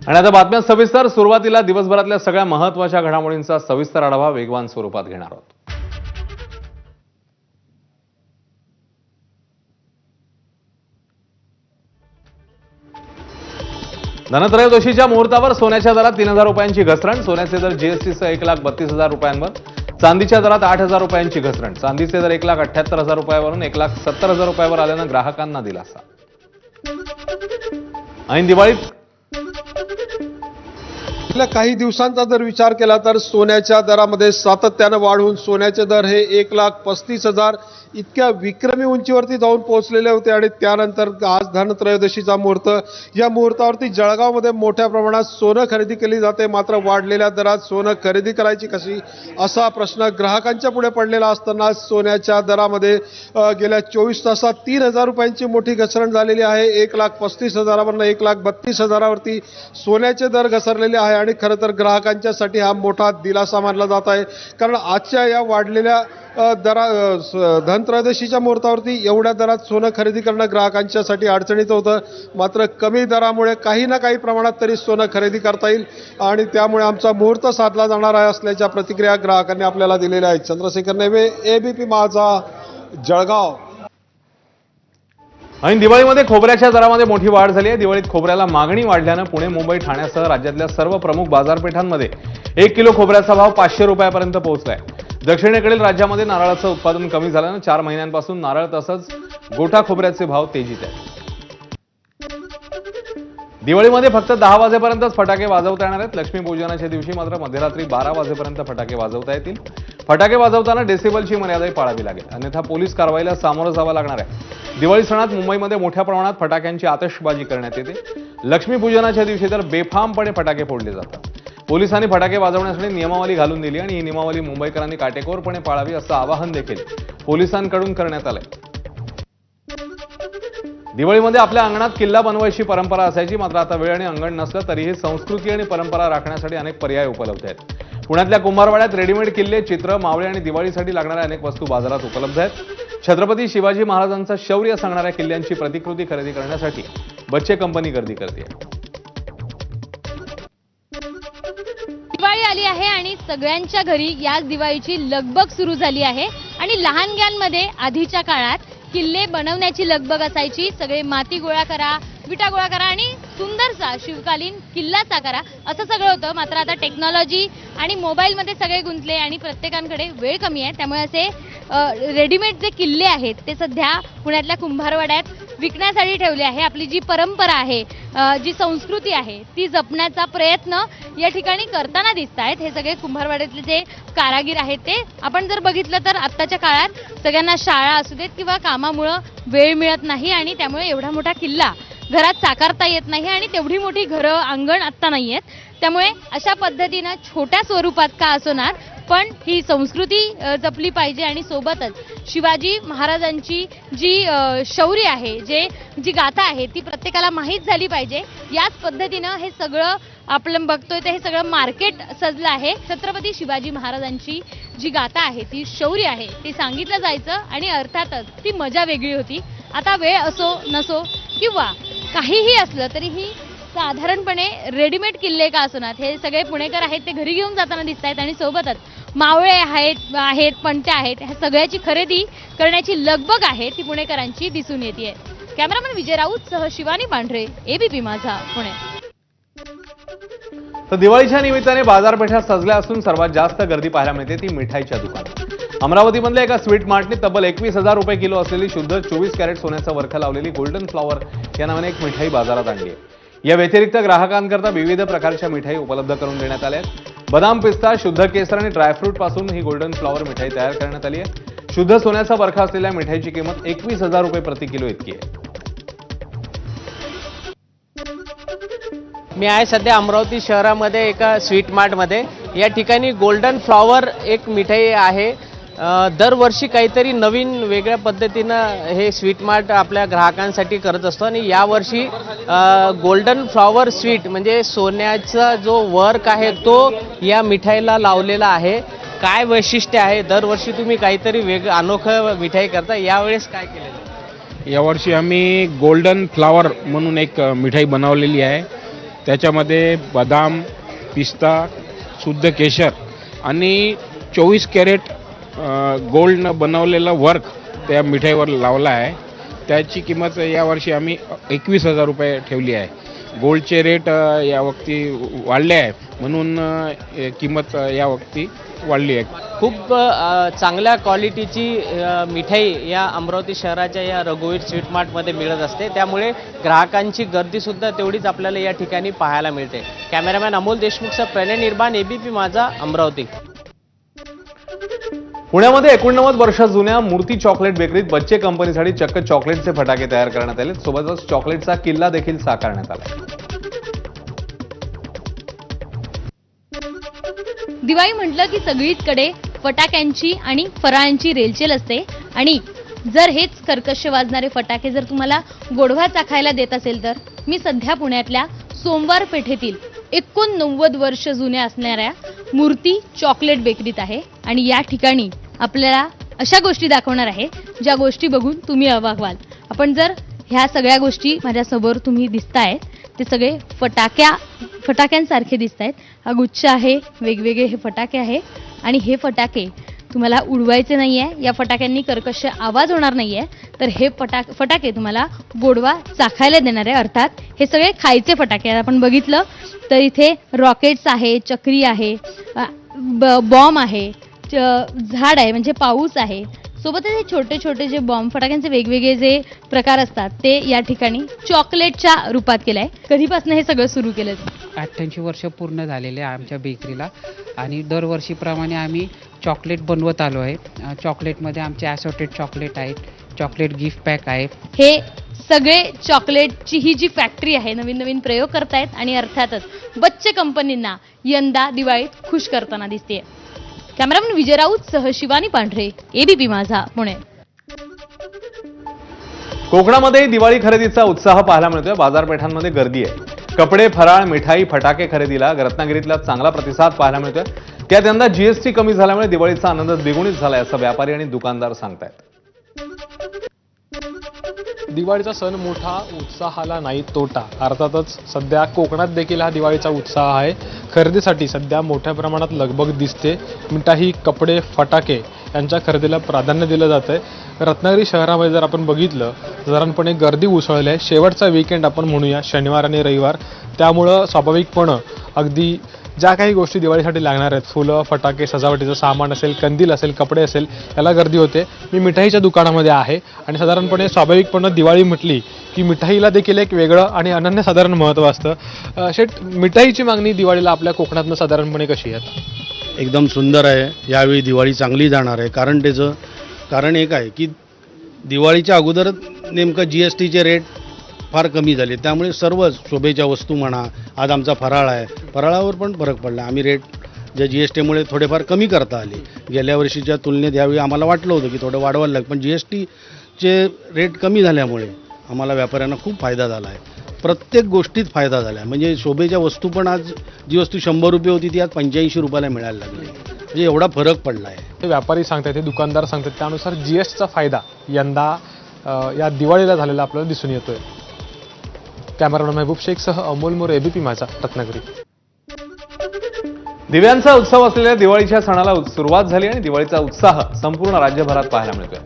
आणि आता बातम्या सविस्तर. सुरुवातीला दिवसभरातल्या सगळ्या महत्त्वाच्या घडामोडींचा सविस्तर आढावा वेगवान स्वरूपात घेणार आहोत. धनत्रयोदशीच्या मुहूर्तावर सोन्याच्या दरात 3,000 रुपयांची घसरण. सोन्याचे दर जीएसटीसह 1,32,000 रुपयांवर. चांदीच्या दरात 8,000 रुपयांची घसरण. चांदीचे दर 1,78,000 रुपयावरून 1,70,000 रुपयावर आल्यानं ग्राहकांना दिलासा. ऐन दिवाळीत गेल्या काही दिवसांचा जर विचार केला तर सोन्याच्या दरामध्ये सातत्यानं वाढ होऊन सोन्याचे दर हे 1,35,000 इतक्या विक्रमी उंचीवरती जाऊन पोहोचलेले होते. आणि त्यानंतर आज धनत्रयोदशीचा मुहूर्त. या मुहूर्तावरती जळगावमध्ये मोठ्या प्रमाणात सोनं खरेदी केली जाते. मात्र वाढलेल्या दरात सोनं खरेदी करायची कशी असा प्रश्न ग्राहकांच्या पुढे पडलेला असताना सोन्याच्या दरामध्ये गेल्या 24 तासात 3,000 रुपयांची मोठी घसरण झालेली आहे. 1,35,000वरून 1,32,000वरती सोन्याचे दर घसरलेले आहे. आणि खरं तर ग्राहकांच्यासाठी हा मोठा दिलासा मानला जात आहे. कारण आजच्या या वाढलेल्या धनत्रयोदशीच्या मुहूर्तावरती एवढ्या दरात सोनं खरेदी करणं ग्राहकांच्यासाठी अडचणीचं होतं. मात्र कमी दरामुळे काही ना काही प्रमाणात तरी सोनं खरेदी करता येईल आणि त्यामुळे आमचा मुहूर्त साधला जाणार आहे असल्याच्या प्रतिक्रिया ग्राहकांनी आपल्याला दिलेल्या आहेत. चंद्रशेखर नेवे, एबीपी माझा, जळगाव. ऐन दिवाळीमध्ये खोबऱ्याच्या दरामध्ये मोठी वाढ झाली आहे. दिवाळीत खोबऱ्याला मागणी वाढल्यानं पुणे, मुंबई, ठाण्यासह राज्यातल्या सर्व प्रमुख बाजारपेठांमध्ये 1 किलो खोबऱ्याचा भाव 500 रुपयापर्यंत पोहोचलाय. दक्षिणेकडील राज्यामध्ये नारळाचं उत्पादन कमी झाल्यानं 4 महिन्यांपासून नारळ तसंच गोटा खोबऱ्याचे भाव तेजीत आहेत. दिवाळीमध्ये फक्त 10 वाजेपर्यंतच फटाके वाजवता येणार आहेत. लक्ष्मीपूजनाच्या दिवशी मात्र मध्यरात्री 12 वाजेपर्यंत फटाके वाजवता येतील. फटाके वाजवताना डेसिबलची मर्यादाही पाळावी लागेल, अन्यथा पोलीस कारवाईला सामोरं जावं लागणार आहे. दिवाळी सणात मुंबईमध्ये मोठ्या प्रमाणात फटाक्यांची आतषबाजी करण्यात येते. लक्ष्मीपूजनाच्या दिवशी तर बेफामपणे फटाके फोडले जातात. पोलिसांनी फटाके वाजवण्यासाठी नियमावली घालून दिली आणि ही नियमावली मुंबईकरांनी काटेकोरपणे पाळावी असं आवाहन देखील पोलिसांकडून करण्यात आलंय. दिवाळीमध्ये आपल्या अंगणात किल्ला बनवायची परंपरा असायची. मात्र आता वेळ आणि अंगण नसलं तरीही संस्कृती आणि परंपरा राखण्यासाठी अनेक पर्याय उपलब्ध आहेत. पुण्यातल्या कुंभारवाड्यात रेडीमेड किल्ले, चित्र, मावळे आणि दिवाळीसाठी लागणाऱ्या अनेक वस्तू बाजारात उपलब्ध आहेत. छत्रपती शिवाजी महाराजांचं शौर्य सांगणाऱ्या किल्ल्यांची प्रतिकृती खरेदी करण्यासाठी बच्चे कंपनी गर्दी करते. दिवाळी आली आहे आणि सगळ्यांच्या घरी याच दिवाळीची लगबग सुरू झाली आहे. आणि लहानग्यांमध्ये आधीच्या काळात किल्ले बनवण्याची लगबग असायची. सगळे माती गोळा करा, विटा गोळा करा आणि सुंदरसा शिवकालीन किल्ला साकारा असं सगळं होतं. मात्र आता टेक्नॉलॉजी आणि मोबाईलमध्ये सगळे गुंतले आणि प्रत्येकांकडे वेळ कमी आहे. त्यामुळे असे रेडीमेड जे किल्ले आहेत ते सध्या पुण्यातल्या कुंभारवाड्यात विकण्यासाठी ठेवले आहे. आपली जी परंपरा आहे, जी संस्कृती आहे ती जपण्याचा प्रयत्न या ठिकाणी करताना दिसत आहेत हे सगळे कुंभारवाड्यातले जे कारागीर आहेत ते. आपण जर बघितलं तर आत्ताच्या काळात सगळ्यांना शाळा असू देत किंवा कामामुळे वेळ मिळत नाही आणि त्यामुळे एवढा मोठा किल्ला घरात साकारता येत नाही आणि तेवढी मोठी घरं, अंगण आत्ता नाही आहेत. त्यामुळे अशा पद्धतीनं छोट्या स्वरूपात का असणार पण ही संस्कृती जपली पाहिजे आणि सोबतच शिवाजी महाराजांची जी शौर्य आहे, जी गाथा आहे ती प्रत्येकाला माहीत झाली पाहिजे. याच पद्धतीनं हे सगळं आपण बघतोय ते हे सगळं मार्केट सजलं आहे. छत्रपती शिवाजी महाराजांची जी गाथा आहे, ती शौर्य आहे, ती सांगितलं जायचं आणि अर्थातच ती मजा वेगळी होती. आता वेळ असो नसो किंवा काहीही असलं तरीही साधारणपणे रेडीमेड किल्ले का असणार हे सगळे पुणेकर आहेत ते घरी घेऊन जाताना दिसत आहेत. आणि सोबतच मावळे आहेत, पणत्या आहेत, ह्या सगळ्याची खरेदी करण्याची लगबग आहे ती पुणेकरांची दिसून येते. कॅमेरामन विजय राऊत सह शिवानी पांढरे, एबीपी माझा, पुणे. तर दिवाळीच्या निमित्ताने बाजारपेठा सजल्या असून सर्वात जास्त गर्दी पाहायला मिळते ती मिठाईच्या दुकानात. अमरावतीमधल्या एका स्वीट मार्टने तब्बल 21,000 रुपये किलो असलेली शुद्ध 24 कॅरेट सोन्याचा वरखा लावलेली गोल्डन फ्लॉवर या नावाने एक मिठाई बाजारात आणली आहे. या व्यतिरिक्त ग्राहकांकरता विविध प्रकारच्या मिठाई उपलब्ध करून देण्यात आल्या आहेत. बदाम, पिस्ता, शुद्ध केसर आणि ड्रायफ्रूट पासून ही गोल्डन फ्लॉवर मिठाई तयार करण्यात आली आहे. शुद्ध सोन्याचा वरखा असलेल्या मिठाईची किंमत 21,000 रुपये प्रति किलो इतकी आहे. मी आहे सध्या अमरावती शहरामध्ये एका स्वीट मार्टमध्ये. या ठिकाणी गोल्डन फ्लॉवर एक मिठाई आहे. दरवर्षी काहीतरी नवीन वेगळ्या पद्धतीनं हे स्वीट मार्ट आपल्या ग्राहकांसाठी करत असतो आणि यावर्षी गोल्डन फ्लॉवर स्वीट म्हणजे सोन्याचा जो वर्क आहे तो या मिठाईला लावलेला आहे. काय वैशिष्ट्य आहे? दरवर्षी तुम्ही काहीतरी अनोखं मिठाई करता, यावेळेस काय केलेलं? यावर्षी आम्ही गोल्डन फ्लावर म्हणून एक मिठाई बनवलेली आहे. त्याच्यामध्ये बदाम, पिस्ता, शुद्ध केशर आणि 24 कॅरेट गोल्डनं बनवलेलं वर्क त्या मिठाईवर लावला आहे. त्याची किंमत यावर्षी आम्ही 21,000 रुपये ठेवली आहे. गोल्डचे रेट यावक्ती वाढले आहे म्हणून किंमत यावक्ती वाढली आहे. खूप चांगल्या क्वालिटीची मिठाई या अमरावती शहराच्या या रघुवीर स्वीट मार्टमध्ये मिळत असते. त्यामुळे ग्राहकांची गर्दीसुद्धा तेवढीच आपल्याला या ठिकाणी पाहायला मिळते. कॅमेरामॅन अमोल देशमुखसह प्रणय निर्बाण, एबीपी माझा, अमरावती. पुण्यामध्ये 89 वर्ष जुन्या मूर्ती चॉकलेट बेकरीत बच्चे कंपनीसाठी चक्क चॉकलेटचे फटाके तयार करण्यात आले. सोबतच चॉकलेटचा किल्ला देखील साकारण्यात आला. दिवाळी म्हटलं की सगळीचकडे फटाक्यांची आणि फराळांची रेलचेल असते आणि जर हेच कर्कश वाजणारे फटाके जर तुम्हाला गोडवा चाखायला देत असेल तर मी सध्या पुण्यातल्या सोमवार पेठेतील 89 वर्ष जुन्या असणाऱ्या मूर्ती चॉकलेट बेकरीत आहे आणि या ठिकाणी आपल्याला अशा गोष्टी दाखवणार आहे ज्या गोष्टी बघून तुम्ही अवाक व्हाल. आपण जर ह्या सगळ्या गोष्टी माझ्यासमोर तुम्ही दिसतायत ते सगळे फटाक्यांसारखे दिसत आहेत. हा गुच्छ आहे, वेगवेगळे हे फटाके आहे आणि हे फटाके तुम्हाला उडवायचे नाही आहे. या फटाक्यांनी कर्कश आवाज होणार नाही आहे, तर हे फटाके तुम्हाला गोडवा चाखायला देणार आहे. अर्थात हे सगळे खायचे फटाके आहेत. आपण बघितलं तर इथे रॉकेट्स आहे, चक्री आहे, बॉम्ब आहे, झाड आहे म्हणजे पाऊस आहे. सोबतच हे छोटे छोटे जे बॉम्ब फटाक्यांचे वेगवेगळे जे प्रकार असतात ते या ठिकाणी चॉकलेटच्या रूपात केलंय. कधीपासून हे सगळं सुरू केलं? 88 वर्ष पूर्ण झालेले आहे आमच्या बेकरीला आणि दरवर्षीप्रमाणे आम्ही चॉकलेट बनवत आलो आहे. चॉकलेटमध्ये आमचे ॲसॉर्टेड चॉकलेट आहेत, चॉकलेट गिफ्ट पॅक आहे. हे सगळे चॉकलेटची ही जी फॅक्टरी आहे नवीन नवीन प्रयोग करतायत आणि अर्थातच बच्चे कंपनींना यंदा दिवाळीत खुश करताना दिसते. कॅमेरामन विजय राऊत सह शिवानी पांढरे, एबीपी माझा, पुणे. कोकणामध्ये दिवाळी खरेदीचा उत्साह पाहायला मिळतोय. बाजारपेठांमध्ये गर्दी आहे. कपडे, फराळ, मिठाई, फटाके खरेदीला रत्नागिरीतला चांगला प्रतिसाद पाहायला मिळतोय. त्यात यंदा जीएसटी कमी झाल्यामुळे दिवाळीचा आनंद द्विगुणित झालाय असं व्यापारी आणि दुकानदार सांगतायत. दिवाळीचा सण मोठा, उत्साहाला नाही तोटा. अर्थातच सध्या कोकणात देखील हा दिवाळीचा उत्साह आहे. खरेदीसाठी सध्या मोठ्या प्रमाणात लगबग दिसते. मिठाई, कपडे, फटाके यांच्या खरेदीला प्राधान्य दिलं जात आहे. रत्नागिरी शहरामध्ये जर आपण बघितलं साधारणपणे गर्दी उसळली आहे. शेवटचा वीकेंड आपण म्हणूया, शनिवार आणि रविवार, त्यामुळं स्वाभाविकपणं अगदी ज्या काही गोष्टी दिवाळीसाठी लागणार आहेत, फुलं, फटाके, सजावटीचं सामान असेल, कंदील असेल, कपडे असेल, याला गर्दी होते. मी मिठाईच्या दुकानामध्ये आहे आणि साधारणपणे स्वाभाविकपणे दिवाळी म्हटली की मिठाईला देखील एक वेगळं आणि अनन्यसाधारण महत्त्व असतं. शेठ, मिठाईची मागणी दिवाळीला आपल्या कोकणातनं साधारणपणे कशी आहे? एकदम सुंदर आहे. यावेळी दिवाळी चांगली जाणार आहे. त्याचं कारण एक आहे की दिवाळीच्या अगोदर नेमकं GSTचे रेट फार कमी झाले, त्यामुळे सर्व शोभेच्या वस्तू म्हणा, आज आमचा फराळ आहे, फराळावर पण फरक पडला. आम्ही रेट ज्या GSTमुळे थोडेफार कमी करता आले. गेल्या वर्षीच्या तुलनेत यावेळी आम्हाला वाटलं होतं की थोडं वाढवायला लागतं, पण GSTचे रेट कमी झाल्यामुळे आम्हाला व्यापाऱ्यांना खूप फायदा झाला आहे. प्रत्येक गोष्टीत फायदा झाला आहे. म्हणजे शोभेच्या वस्तू पण आज जी वस्तू 100 रुपये होती ती आज 85 रुपयाला मिळायला लागली. म्हणजे एवढा फरक पडला आहे. हे व्यापारी सांगतात, हे दुकानदार सांगतात, त्यानुसार GSTचा फायदा यंदा या दिवाळीला झालेला आपल्याला दिसून येतोय. कॅमेरामॅन महबूब शेखसह अमोल मोरे, एबीपी माझा, रत्नागिरी. दिव्यांचा उत्सव असलेल्या दिवाळीच्या सणाला सुरुवात झाली आणि दिवाळीचा उत्साह संपूर्ण राज्यभरात पाहायला मिळतोय.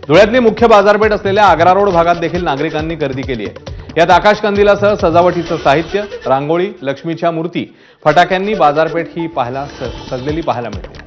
धुळ्यातली मुख्य बाजारपेठ असलेल्या आग्रा रोड भागात देखील नागरिकांनी खरेदी केली आहे. यात आकाशकंदिलासह सजावटीचं साहित्य, रांगोळी, लक्ष्मीच्या मूर्ती, फटाक्यांनी बाजारपेठ ही सजलेली पाहायला मिळते.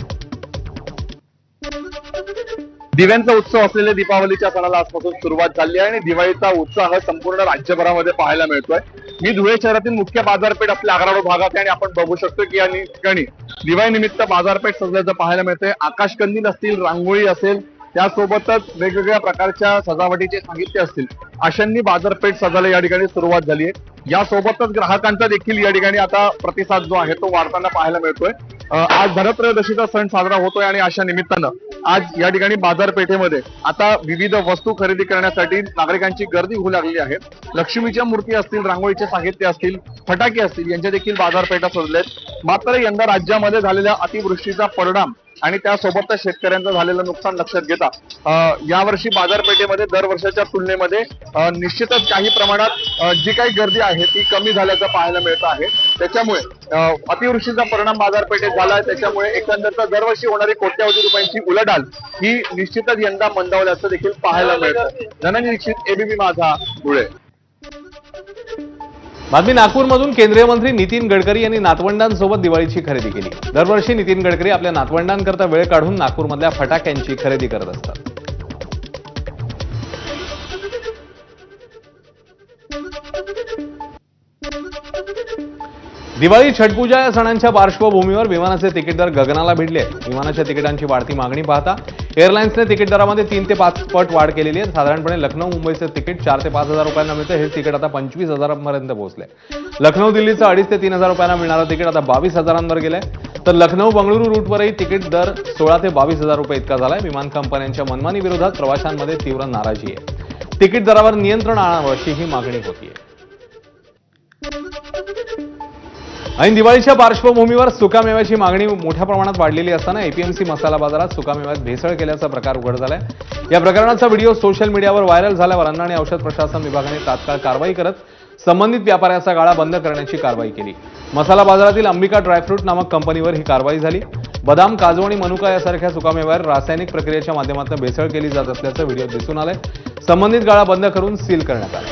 दिव्यांचा उत्सव असलेल्या दीपावलीच्या सणाला आजपासून सुरुवात झाली आहे आणि दिवाळीचा उत्साह संपूर्ण राज्यभरामध्ये पाहायला मिळतोय. मी धुळे शहरातील मुख्य बाजारपेठ आपल्या आग्रा रोड भागात आहे आणि आपण बघू शकतो की या ठिकाणी दिवाळी निमित्त बाजारपेठ सजल्याचं पाहायला मिळतंय. आकाशकंदील असतील, रांगोळी असेल, त्यासोबतच वेगवेगळ्या प्रकारच्या सजावटीचे साहित्य असतील, अशांनी बाजारपेठ सजायला या ठिकाणी सुरुवात झाली आहे. यासोबतच ग्राहकांचा देखील या ठिकाणी आता प्रतिसाद जो आहे तो वाढताना पाहायला मिळतोय. आज धनत्रयोदशीचा सण साजरा होतोय आणि अशा निमित्तानं आज या ठिकाणी बाजारपेठेमध्ये आता विविध वस्तू खरेदी करण्यासाठी नागरिकांची गर्दी होऊ लागली आहे. लक्ष्मीच्या मूर्ती असतील, रांगोळीचे साहित्य असतील, फटाके असतील, यांच्या देखील बाजारपेठा सजलेत. मात्र यंदा राज्यामध्ये झालेल्या अतिवृष्टीचा परिणाम आणि त्यासोबतच शेतकऱ्यांचं झालेलं नुकसान लक्षात घेता यावर्षी बाजारपेठेमध्ये दरवर्षाच्या तुलनेमध्ये निश्चितच काही प्रमाणात जी काही गर्दी आहे ती कमी झाल्याचं पाहायला मिळत आहे. त्याच्यामुळे अतिवृष्टीचा परिणाम बाजारपेठेत झाला आहे. त्याच्यामुळे एकंदरच दरवर्षी होणारी कोट्यावधी रुपयांची उलाढाल ही निश्चितच यंदा मंदावल्याचं देखील पाहायला मिळतं. धनंजय दीक्षित, एबीपी माझा, धुळे. बातमी नागपूरमधून. केंद्रीय मंत्री नितीन गडकरी यांनी नातवंडांसोबत दिवाळीची खरेदी केली. दरवर्षी नितीन गडकरी आपल्या नातवंडांकरता वेळ काढून नागपूरमधल्या फटाक्यांची खरेदी करत असतात. दिवाळी, छठपूजा या सणांच्या पार्श्वभूमीवर विमानाचे तिकीट दर गगनाला भिडले. विमानाच्या तिकिटांची वाढती मागणी पाहता एअरलाईन्सने तिकीट दरामध्ये 3 ते 5 पट वाढ केलेली आहे. साधारणपणे लखनौ मुंबईचे तिकीट 4 ते 5 हजार रुपयांना मिळतं. हे तिकीट आता 25,000 पर्यंत पोहोचले. लखनौ दिल्लीचं 2,500 ते 3,000 रुपयांना मिळणारं तिकीट आता 22,000 गेलंय. तर लखनौ बंगळुरू रूटवरही तिकीट दर 16 ते 22,000 रुपये इतका झालाय. विमान कंपन्यांच्या मनमानी विरोधात प्रवाशांमध्ये तीव्र नाराजी आहे. तिकीट दरावर नियंत्रण आणावं अशी ही मागणी होतीये. ऐन दिवाळीच्या पार्श्वभूमीवर सुकामेव्याची मागणी मोठ्या प्रमाणात वाढलेली असताना एपीएमसी मसाला बाजारात सुकामेव्यात भेसळ केल्याचा प्रकार उघड झालाय. या प्रकरणाचा व्हिडिओ सोशल मीडियावर व्हायरल झाल्यावर अन्न आणि औषध प्रशासन विभागाने तात्काळ कारवाई करत संबंधित व्यापाऱ्याचा गाळा बंद करण्याची कारवाई केली. मसाला बाजारातील अंबिका ड्रायफ्रूट नामक कंपनीवर ही कारवाई झाली. बदाम, काजू आणि मनुका यासारख्या सुकामेव्यावर रासायनिक प्रक्रियेच्या माध्यमातून भेसळ केली जात असल्याचं व्हिडिओ दिसून आलंय. संबंधित गाळा बंद करून सील करण्यात आला.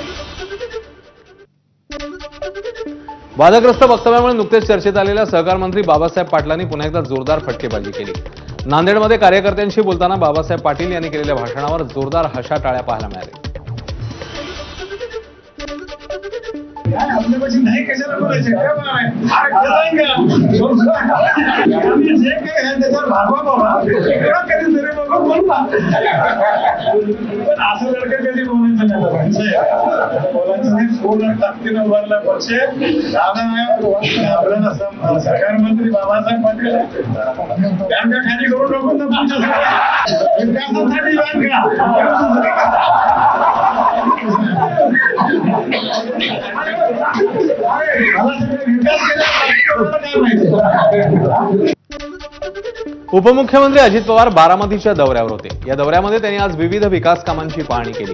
वादग्रस्त वक्तव्यामुळे नुकतेच चर्चेत आलेल्या सहकार मंत्री बाबासाहेब पाटलांनी पुन्हा एकदा जोरदार फटकेबाजी केली. नांदेडमध्ये कार्यकर्त्यांशी बोलताना बाबासाहेब पाटील यांनी केलेल्या भाषणावर जोरदार हशाटाळ्या पाहायला मिळाल्या. नाही कशाला बोलायचं जे काही आहे त्याच्यावर भागवा बाबा कधीतरी बाबा बोलला पण असं जर का कधी बोलायचं नाही बोलायचं नाही. पूर्ण ताकदीनं उभारला पक्ष आपल्याला सरकार मंत्री बाबासाहेब पाटील बँका खाली करून टाकून ना तुमच्या विकासासाठी उपमुख्यमंत्री अजित पवार बारामतीच्या दौऱ्यावर होते. या दौऱ्यामध्ये त्यांनी आज विविध विकास कामांची पाहणी केली.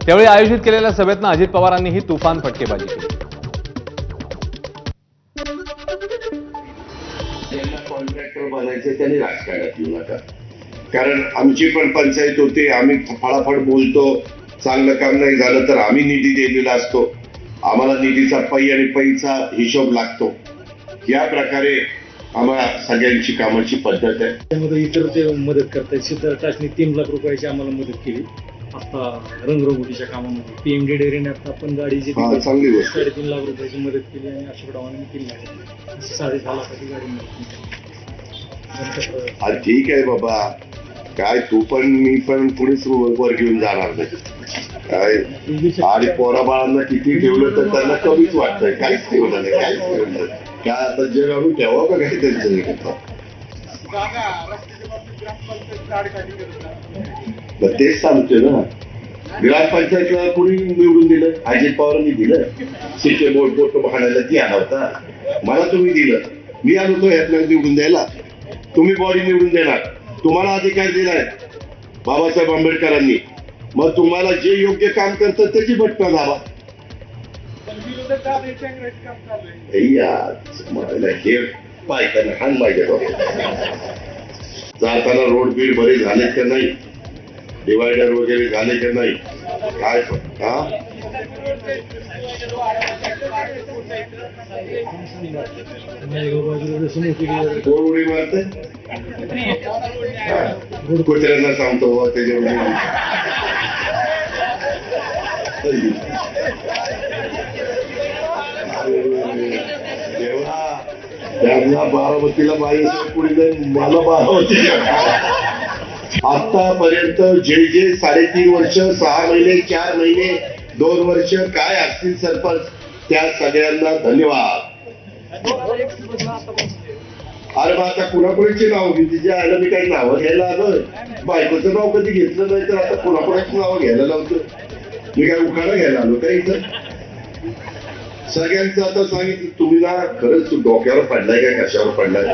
त्यावेळी आयोजित केलेल्या सभेतनं अजित पवारांनी ही तुफान फटकेबाजी केली. कॉन्ट्रॅक्टर बनायचं त्यांनी राजकारणात येऊ नका. कारण आमची पण पंचायत होते. आम्ही फळाफळ बोलतो. चांगलं काम नाही झालं तर आम्ही निधी दिलेला असतो. आम्हाला निधीचा पै आणि पैचा हिशोब लागतो. या प्रकारे आम्हाला सगळ्यांची कामाची पद्धत आहे. त्यामध्ये इतर ते मदत करतात. शीतल 3 लाख रुपयाची आम्हाला मदत केली आता रंगरंगोटीच्या कामामध्ये. पीएमडी डेअरीने आता आपण गाडीची चांगली गोष्ट 3.5 लाख रुपयाची मदत केली आणि अशोकरावांनी 3 लाख 6.5 लाखाची गाडी मदत केली. ठीक आहे बाबा, काय तू पण मी पण पुढेच वर घेऊन जाणार नाही. काय आणि पोराबाळांना किती ठेवलं तर त्यांना कमीच वाटतंय. काहीच ठेवलं नाही, काहीच ठेवलं नाही. काय आता जग आणून ठेवा का काही त्यांचं. तेच सांगतोय ना, ग्रामपंचायतला कुणी निवडून दिलं? अजित पवारांनी दिलं. सिटे बोर्ड भांडायला ती आला होता. मला तुम्ही दिलं, मी आलो तो यातनं निवडून द्यायला. तुम्ही बॉडी निवडून देणार. तुम्हाला अधिकार दिलाय बाबासाहेब आंबेडकरांनी. मग तुम्हाला जे योग्य काम करतं त्याची भटका धावा. हे पायताना हान पाहिजे. जाताना रोड बीड बरे झाले का नाही? डिवायडर वगैरे झाले का नाही? काय हा कोण उडी मारते? कुत्र्यांना सांगतो त्याच्यावर. त्यांना बारामतीला बाईचं पुढे जाईल, मला बारामती. आतापर्यंत जे 3.5 वर्ष 6 महिने 4 महिने 2 वर्ष काय असतील सरपंच, त्या सगळ्यांना धन्यवाद. अरे मग आता कुणाकुणाची नाव घेतली? जे आलं मी काही नावं घ्यायला आलोय. बायकोचं नाव कधी घेतलं नाही तर आता कुणाकुणाची नावं घ्यायला लावतो. मी काय उखाणा घ्यायला आलो का इथं? सगळ्यांचं आता सांगितलं. तुम्ही ना खरंच डोक्यावर पडलाय का कशावर पडलाय?